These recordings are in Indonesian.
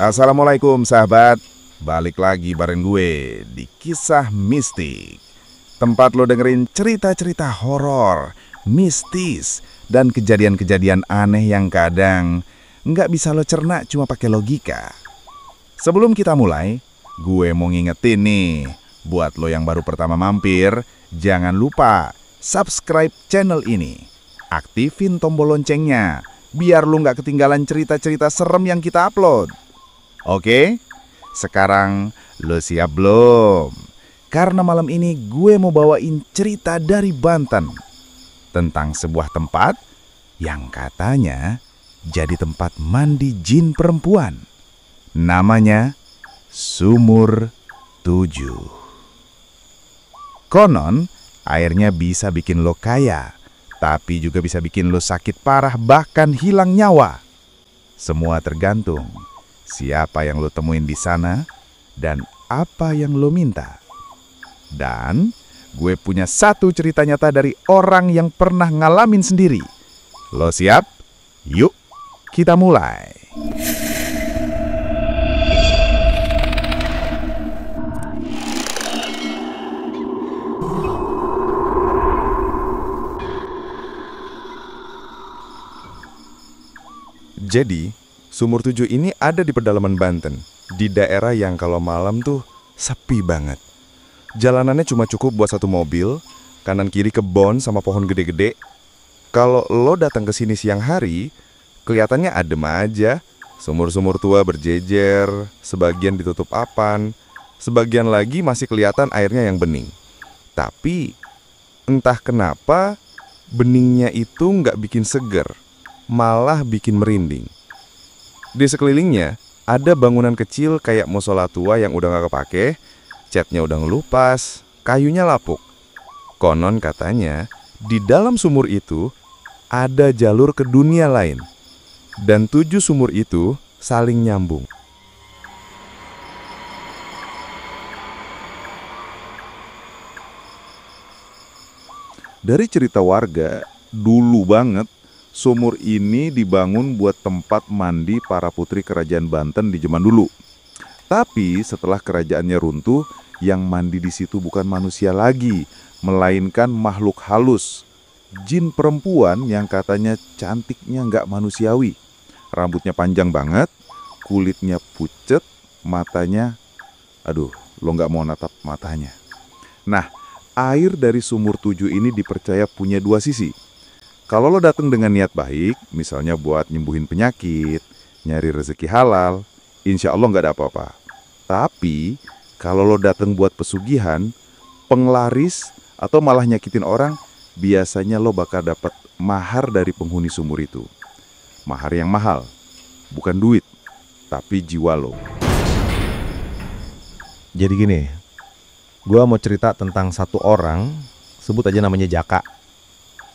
Assalamualaikum sahabat. Balik lagi bareng gue di Kisah Mistik, tempat lo dengerin cerita-cerita horor, mistis, dan kejadian-kejadian aneh yang kadang nggak bisa lo cerna cuma pakai logika. Sebelum kita mulai, gue mau ngingetin nih, buat lo yang baru pertama mampir, jangan lupa subscribe channel ini. Aktifin tombol loncengnya, biar lo nggak ketinggalan cerita-cerita serem yang kita upload. Oke, sekarang lo siap belum? Karena malam ini gue mau bawain cerita dari Banten tentang sebuah tempat yang katanya jadi tempat mandi jin perempuan. Namanya Sumur 7. Konon airnya bisa bikin lo kaya, tapi juga bisa bikin lo sakit parah bahkan hilang nyawa. Semua tergantung siapa yang lo temuin di sana dan apa yang lo minta. Dan gue punya satu cerita nyata dari orang yang pernah ngalamin sendiri. Lo siap? Yuk, kita mulai. Jadi, Sumur 7 ini ada di pedalaman Banten, di daerah yang kalau malam tuh sepi banget. Jalanannya cuma cukup buat satu mobil, kanan kiri kebon sama pohon gede-gede. Kalau lo datang ke sini siang hari, kelihatannya adem aja. Sumur-sumur tua berjejer, sebagian ditutup apan, sebagian lagi masih kelihatan airnya yang bening. Tapi, entah kenapa, beningnya itu nggak bikin seger, malah bikin merinding. Di sekelilingnya ada bangunan kecil kayak musola tua yang udah gak kepake, catnya udah ngelupas, kayunya lapuk. Konon katanya di dalam sumur itu ada jalur ke dunia lain, dan 7 sumur itu saling nyambung. Dari cerita warga, dulu banget sumur ini dibangun buat tempat mandi para putri kerajaan Banten di zaman dulu. Tapi setelah kerajaannya runtuh, yang mandi di situ bukan manusia lagi, melainkan makhluk halus, jin perempuan yang katanya cantiknya nggak manusiawi. Rambutnya panjang banget, kulitnya pucet, matanya, aduh, lo nggak mau natap matanya. Nah, air dari Sumur 7 ini dipercaya punya dua sisi. Kalau lo datang dengan niat baik, misalnya buat nyembuhin penyakit, nyari rezeki halal, insya Allah nggak ada apa-apa. Tapi, kalau lo datang buat pesugihan, penglaris, atau malah nyakitin orang, biasanya lo bakal dapat mahar dari penghuni sumur itu. Mahar yang mahal, bukan duit, tapi jiwa lo. Jadi gini, gue mau cerita tentang satu orang, sebut aja namanya Jaka.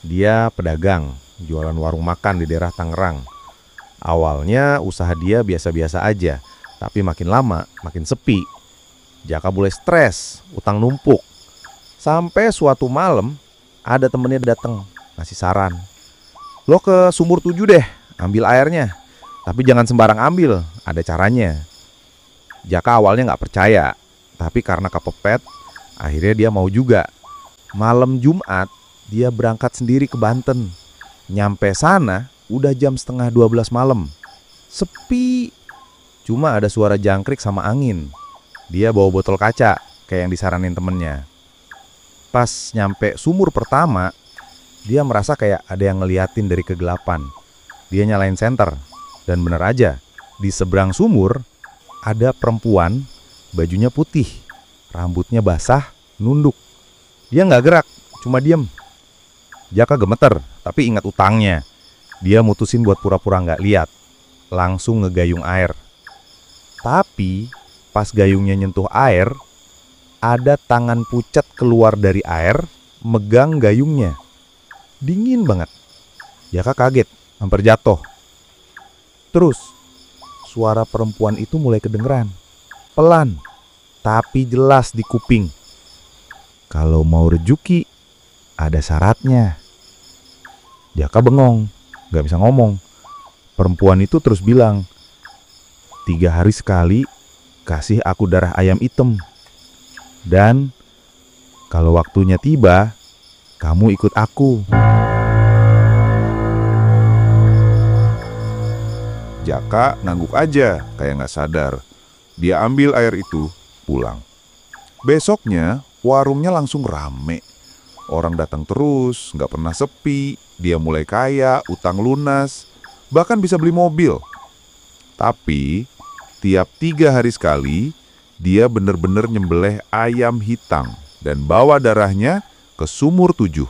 Dia pedagang, jualan warung makan di daerah Tangerang. Awalnya usaha dia biasa-biasa aja, tapi makin lama makin sepi. Jaka mulai stres, utang numpuk. Sampai suatu malam ada temennya datang ngasih saran. Lo ke Sumur 7 deh, ambil airnya. Tapi jangan sembarang ambil, ada caranya. Jaka awalnya gak percaya, tapi karena kepepet, akhirnya dia mau juga. Malam Jumat, dia berangkat sendiri ke Banten. Nyampe sana udah jam setengah 12 malam. Sepi. Cuma ada suara jangkrik sama angin. Dia bawa botol kaca kayak yang disaranin temennya. Pas nyampe sumur pertama, dia merasa kayak ada yang ngeliatin dari kegelapan. Dia nyalain senter. Dan bener aja, di seberang sumur ada perempuan, bajunya putih, rambutnya basah, nunduk. Dia gak gerak, cuma diem. Jaka gemeter, tapi ingat utangnya. Dia mutusin buat pura-pura gak lihat. Langsung ngegayung air. Tapi pas gayungnya nyentuh air, ada tangan pucat keluar dari air, megang gayungnya. Dingin banget. Jaka kaget, hampir jatuh. Terus, suara perempuan itu mulai kedengeran. Pelan, tapi jelas di kuping. Kalau mau rejuki, ada syaratnya. Jaka bengong, gak bisa ngomong. Perempuan itu terus bilang, 3 hari sekali kasih aku darah ayam hitam. Dan kalau waktunya tiba, kamu ikut aku. Jaka ngangguk aja, kayak nggak sadar. Dia ambil air itu, pulang. Besoknya, warungnya langsung rame. Orang datang terus, nggak pernah sepi. Dia mulai kaya, utang lunas, bahkan bisa beli mobil. Tapi, tiap 3 hari sekali, dia bener-bener nyembelih ayam hitam dan bawa darahnya ke sumur 7.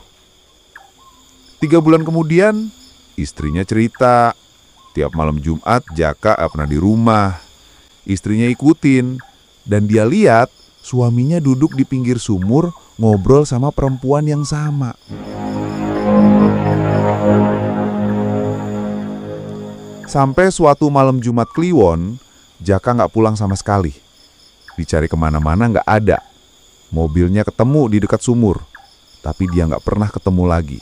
3 bulan kemudian, istrinya cerita, tiap malam Jumat Jaka gak pernah di rumah. Istrinya ikutin, dan dia lihat suaminya duduk di pinggir sumur ngobrol sama perempuan yang sama. Sampai suatu malam Jumat Kliwon, Jaka gak pulang sama sekali. Dicari kemana-mana gak ada. Mobilnya ketemu di dekat sumur, tapi dia gak pernah ketemu lagi.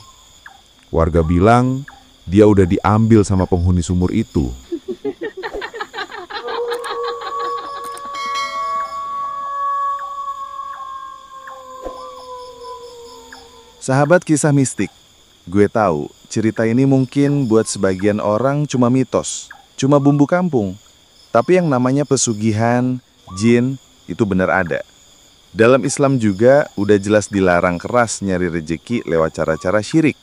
Warga bilang dia udah diambil sama penghuni sumur itu. Sahabat kisah mistik, gue tahu cerita ini mungkin buat sebagian orang cuma mitos, cuma bumbu kampung. Tapi yang namanya pesugihan, jin, itu benar ada. Dalam Islam juga udah jelas dilarang keras nyari rejeki lewat cara-cara syirik.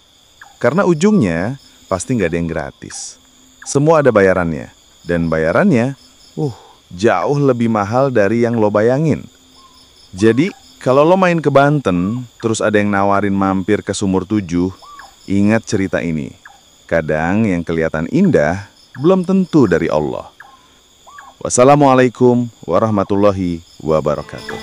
Karena ujungnya pasti nggak ada yang gratis. Semua ada bayarannya. Dan bayarannya, jauh lebih mahal dari yang lo bayangin. Jadi, kalau lo main ke Banten, terus ada yang nawarin mampir ke sumur 7, ingat cerita ini. Kadang yang kelihatan indah, belum tentu dari Allah. Wassalamualaikum warahmatullahi wabarakatuh.